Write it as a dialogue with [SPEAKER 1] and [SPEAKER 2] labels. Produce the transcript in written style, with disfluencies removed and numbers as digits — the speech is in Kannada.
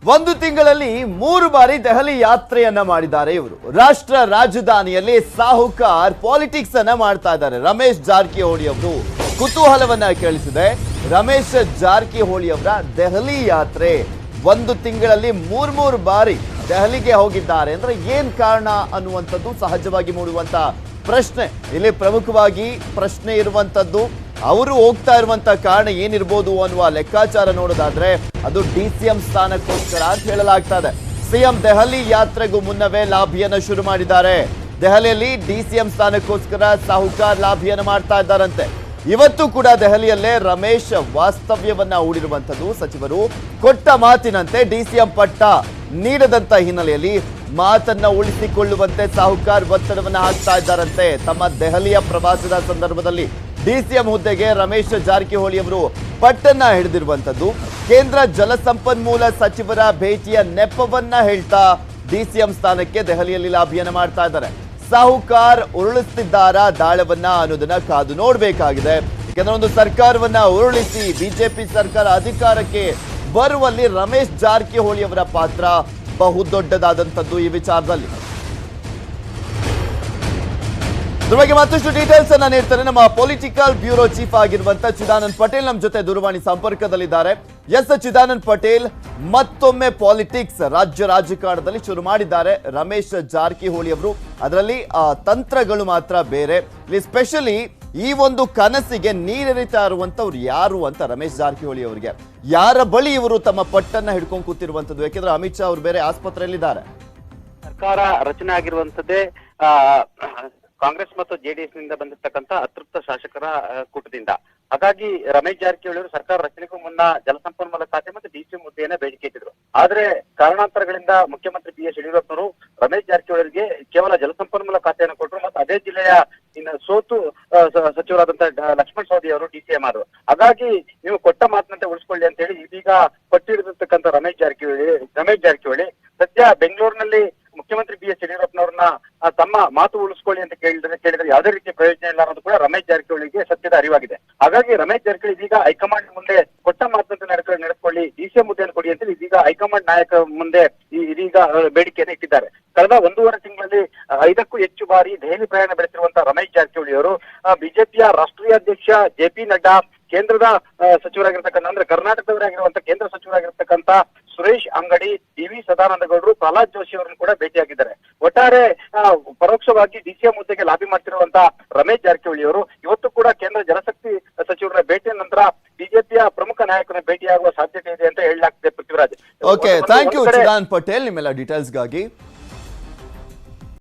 [SPEAKER 1] ಒಂದು ತಿಂಗಳಲ್ಲಿ 3 ಬಾರಿ ದೆಹಲಿ ಯಾತ್ರೆಯನ್ನ ಮಾಡಿದ್ದಾರೆ ಇವರು. ರಾಷ್ಟ್ರ ರಾಜಧಾನಿಯಲ್ಲಿ ಸಾಹುಕಾರ್ ಪಾಲಿಟಿಕ್ಸ್ ಅನ್ನ ಮಾಡ್ತಾ ಇದ್ದಾರೆ. ರಮೇಶ್ ಜಾರಕಿಹೊಳಿ ಅವರು ಕುತೂಹಲವನ್ನ ಕೇಳಿಸಿದೆ. ರಮೇಶ್ ಜಾರಕಿಹೊಳಿ ಅವರ ದೆಹಲಿ ಯಾತ್ರೆ ಒಂದು ತಿಂಗಳಲ್ಲಿ 3 ಬಾರಿ ದೆಹಲಿಗೆ ಹೋಗಿದ್ದಾರೆ ಅಂದ್ರೆ ಏನ್ ಕಾರಣ ಅನ್ನುವಂಥದ್ದು ಸಹಜವಾಗಿ ಮೂಡುವಂತ ಪ್ರಶ್ನೆ. ಇಲ್ಲಿ ಪ್ರಮುಖವಾಗಿ ಪ್ರಶ್ನೆ ಇರುವಂತದ್ದು ಅವರು ಹೋಗ್ತಾ ಇರುವಂತ ಕಾರಣ ಏನಿರಬಹುದು ಅನ್ನುವ ಲೆಕ್ಕಾಚಾರ ನೋಡೋದಾದ್ರೆ ಅದು ಡಿಸಿಎಂ ಸ್ಥಾನಕ್ಕೋಸ್ಕರ ಅಂತ ಹೇಳಲಾಗ್ತಾ ಇದೆ. ಸಿಎಂ ದೆಹಲಿ ಯಾತ್ರೆಗೂ ಮುನ್ನವೇ ಲಾಭಿಯನ್ನ ಶುರು ಮಾಡಿದ್ದಾರೆ. ದೆಹಲಿಯಲ್ಲಿ ಡಿಸಿಎಂ ಸ್ಥಾನಕ್ಕೋಸ್ಕರ ಸಾಹುಕಾರ್ ಲಾಭಿಯನ್ನ ಮಾಡ್ತಾ ಇದ್ದಾರಂತೆ. ಇವತ್ತು ಕೂಡ ದೆಹಲಿಯಲ್ಲೇ ರಮೇಶ್ ವಾಸ್ತವ್ಯವನ್ನ ಹೂಡಿರುವಂತದ್ದು. ಸಚಿವರು ಕೊಟ್ಟ ಮಾತಿನಂತೆ ಡಿಸಿಎಂ ಪಟ್ಟ ನೀಡದಂತ ಹಿನ್ನೆಲೆಯಲ್ಲಿ ಮಾತನ್ನ ಉಳಿಸಿಕೊಳ್ಳುವಂತೆ ಸಾಹುಕಾರ್ ಒತ್ತಡವನ್ನ ಹಾಕ್ತಾ ಇದ್ದಾರಂತೆ. ತಮ್ಮ ದೆಹಲಿಯ ಪ್ರವಾಸದ ಸಂದರ್ಭದಲ್ಲಿ ಡಿಸಿಎಂ ಹುದ್ದೆಗೆ ರಮೇಶ್ ಜಾರಕಿಹೊಳಿ ಅವರು ಪಟ್ಟನ್ನ ಹಿಡಿದಿರುವಂತದ್ದು. ಕೇಂದ್ರ ಜಲಸಂಪನ್ಮೂಲ ಸಚಿವರ ಭೇಟಿಯ ನೆಪವನ್ನ ಹೇಳ್ತಾ ಡಿಸಿಎಂ ಸ್ಥಾನಕ್ಕೆ ದೆಹಲಿಯಲ್ಲಿ ಲಾಭಿಯನ್ನ ಮಾಡ್ತಾ ಇದ್ದಾರೆ. ಸಾಹುಕಾರ್ ಉರುಳಿಸ್ತಿದ್ದಾರಾ ದಾಳವನ್ನ ಅನ್ನೋದನ್ನ ಕಾದು ನೋಡ್ಬೇಕಾಗಿದೆ. ಯಾಕಂದ್ರೆ ಒಂದು ಸರ್ಕಾರವನ್ನ ಉರುಳಿಸಿ ಬಿಜೆಪಿ ಸರ್ಕಾರ ಅಧಿಕಾರಕ್ಕೆ ಬರುವಲ್ಲಿ ರಮೇಶ್ ಜಾರಕಿಹೊಳಿ ಅವರ ಪಾತ್ರ ಬಹುದೊಡ್ಡದಾದಂಥದ್ದು. ಈ ವಿಚಾರದಲ್ಲಿ ಇದ್ರ ಬಗ್ಗೆ ಮತ್ತಷ್ಟು ಡೀಟೇಲ್ಸ್ ಅನ್ನ ನೀಡ್ತಾರೆ ನಮ್ಮ ಪೊಲಿಟಿಕಲ್ ಬ್ಯೂರೋ ಚೀಫ್ ಆಗಿರುವಂತ ಚಿದಾನಂದ್ ಪಟೇಲ್ ನಮ್ಮ ಜೊತೆ ದೂರವಾಣಿ ಸಂಪರ್ಕದಲ್ಲಿದ್ದಾರೆ. ಎಸ್ ಚಿದಾನಂದ್ ಪಟೇಲ್, ಮತ್ತೊಮ್ಮೆ ಪಾಲಿಟಿಕ್ಸ್ ರಾಜ್ಯ ರಾಜಕಾರಣದಲ್ಲಿ ಶುರು ಮಾಡಿದ್ದಾರೆ ರಮೇಶ್ ಜಾರಕಿಹೊಳಿ ಅವರು. ಅದರಲ್ಲಿ ತಂತ್ರಗಳು ಮಾತ್ರ ಬೇರೆ. ಇಲ್ಲಿ ಸ್ಪೆಷಲಿ ಈ ಒಂದು ಕನಸಿಗೆ ನೀರೆರಿತಾ ಇರುವಂತವ್ರು ಯಾರು ಅಂತ ರಮೇಶ್ ಜಾರಕಿಹೊಳಿ ಅವರಿಗೆ ಯಾರ ಬಳಿ ಇವರು ತಮ್ಮ ಪಟ್ಟನ್ನ ಹಿಡ್ಕೊಂಡು ಕೂತಿರುವಂತದ್ದು? ಯಾಕೆಂದ್ರೆ ಅಮಿತ್ ಶಾ ಅವರು ಬೇರೆ ಆಸ್ಪತ್ರೆಯಲ್ಲಿದ್ದಾರೆ.
[SPEAKER 2] ಸರ್ಕಾರ ರಚನೆ ಆಗಿರುವಂತದ್ದೇ ಕಾಂಗ್ರೆಸ್ ಮತ್ತು ಜೆಡಿಎಸ್ ನಿಂದ ಬಂದಿರತಕ್ಕಂತ ಅತೃಪ್ತ ಶಾಸಕರ ಕೂಟದಿಂದ. ಹಾಗಾಗಿ ರಮೇಶ್ ಜಾರಕಿಹೊಳಿ ಅವರು ಸರ್ಕಾರ ರಚನೆಗೂ ಮುನ್ನ ಜಲಸಂಪನ್ಮೂಲ ಖಾತೆ ಮತ್ತು ಡಿಸಿಎಂ ಹುದ್ದೆಯನ್ನ ಬೇಡಿಕೆ ಇಟ್ಟಿದ್ರು. ಆದ್ರೆ ಕಾರಣಾಂತರಗಳಿಂದ ಮುಖ್ಯಮಂತ್ರಿ ಬಿ ಎಸ್ ಯಡಿಯೂರಪ್ಪನವರು ರಮೇಶ್ ಜಾರಕಿಹೊಳಿ ಅವರಿಗೆ ಕೇವಲ ಜಲಸಂಪನ್ಮೂಲ ಖಾತೆಯನ್ನು ಕೊಟ್ಟರು ಮತ್ತು ಅದೇ ಜಿಲ್ಲೆಯ ಸೋತು ಸಚಿವರಾದಂತಹ ಲಕ್ಷ್ಮಣ್ ಸವದಿ ಅವರು ಡಿಸಿಎಂ ಆದರು. ಹಾಗಾಗಿ ನೀವು ಕೊಟ್ಟ ಮಾತಿನಂತೆ ಉಳಿಸ್ಕೊಳ್ಳಿ ಅಂತ ಹೇಳಿ ಇದೀಗ ಪಟ್ಟಿಡಿರ್ತಕ್ಕಂಥ ರಮೇಶ್ ಜಾರಕಿಹೊಳಿ ಸದ್ಯ ಬೆಂಗಳೂರಿನಲ್ಲಿ ಮುಖ್ಯಮಂತ್ರಿ ಬಿ ಎಸ್ ಯಡಿಯೂರಪ್ಪನವ್ರನ್ನ ತಮ್ಮ ಮಾತು ಉಳಿಸ್ಕೊಳ್ಳಿ ಅಂತ ಕೇಳಿದ್ರೆ ಯಾವುದೇ ರೀತಿಯ ಪ್ರಯೋಜನ ಇಲ್ಲ ಅನ್ನೋದು ಕೂಡ ರಮೇಶ್ ಜಾರಕಿಹೊಳಿಗೆ ಸತ್ಯದ ಅರಿವಾಗಿದೆ. ಹಾಗಾಗಿ ರಮೇಶ್ ಜಾರಕಿಹೊಳಿ ಇದೀಗ ಹೈಕಮಾಂಡ್ ಮುಂದೆ ಕೊಟ್ಟ ಮಾತಂತೆ ನಡೆದುಕೊಳ್ಳಿ, ಡಿಸಿಎಂ ಹುದ್ದೆಯನ್ನು ಕೊಡಿ ಅಂತ ಇದೀಗ ಹೈಕಮಾಂಡ್ ನಾಯಕ ಮುಂದೆ ಇದೀಗ ಬೇಡಿಕೆಯನ್ನು ಇಟ್ಟಿದ್ದಾರೆ. ಕಳೆದ 1.5 ತಿಂಗಳಲ್ಲಿ 5ಕ್ಕೂ ಹೆಚ್ಚು ಬಾರಿ ದೆಹಲಿ ಪ್ರಯಾಣ ಬೆಳೆಸಿರುವಂತಹ ರಮೇಶ್ ಜಾರಕಿಹೊಳಿ ಅವರು ಬಿಜೆಪಿಯ ರಾಷ್ಟ್ರೀಯ ಅಧ್ಯಕ್ಷ ಜೆ.ಪಿ. ನಡ್ಡಾ, ಕೇಂದ್ರದ ಸಚಿವರಾಗಿರ್ತಕ್ಕಂಥ ಅಂದ್ರೆ ಕರ್ನಾಟಕದವರಾಗಿರುವಂತಹ ಕೇಂದ್ರ ಸಚಿವರಾಗಿರ್ತಕ್ಕಂಥ ಸುರೇಶ್ ಅಂಗಡಿ, ಡಿ.ವಿ. ಸದಾನಂದ ಗೌಡರು, ಪ್ರಹ್ಲಾದ್ ಜೋಶಿ ಅವರನ್ನು ಕೂಡ ಭೇಟಿಯಾಗಿದ್ದಾರೆ. ಒಟ್ಟಾರೆ ಪರೋಕ್ಷವಾಗಿ ಡಿಸಿಎಂ ಹುದ್ದೆಗೆ ಲಾಬಿ ಮಾಡ್ತಿರುವಂತಹ ರಮೇಶ್ ಜಾರಕಿಹೊಳಿ ಅವರು ಇವತ್ತು ಕೂಡ ಕೇಂದ್ರ ಜಲಶಕ್ತಿ ಸಚಿವರ ಭೇಟಿಯ ನಂತರ ಬಿಜೆಪಿಯ ಪ್ರಮುಖ ನಾಯಕನ ಭೇಟಿಯಾಗುವ ಸಾಧ್ಯತೆ ಇದೆ ಅಂತ ಹೇಳಲಾಗ್ತಿದೆ. Prithviraj.
[SPEAKER 1] Okay, thank you Chidanand Patel ನಿಮ್ಮೆಲ್ಲ ಡೀಟೇಲ್ಸ್ಗಾಗಿ.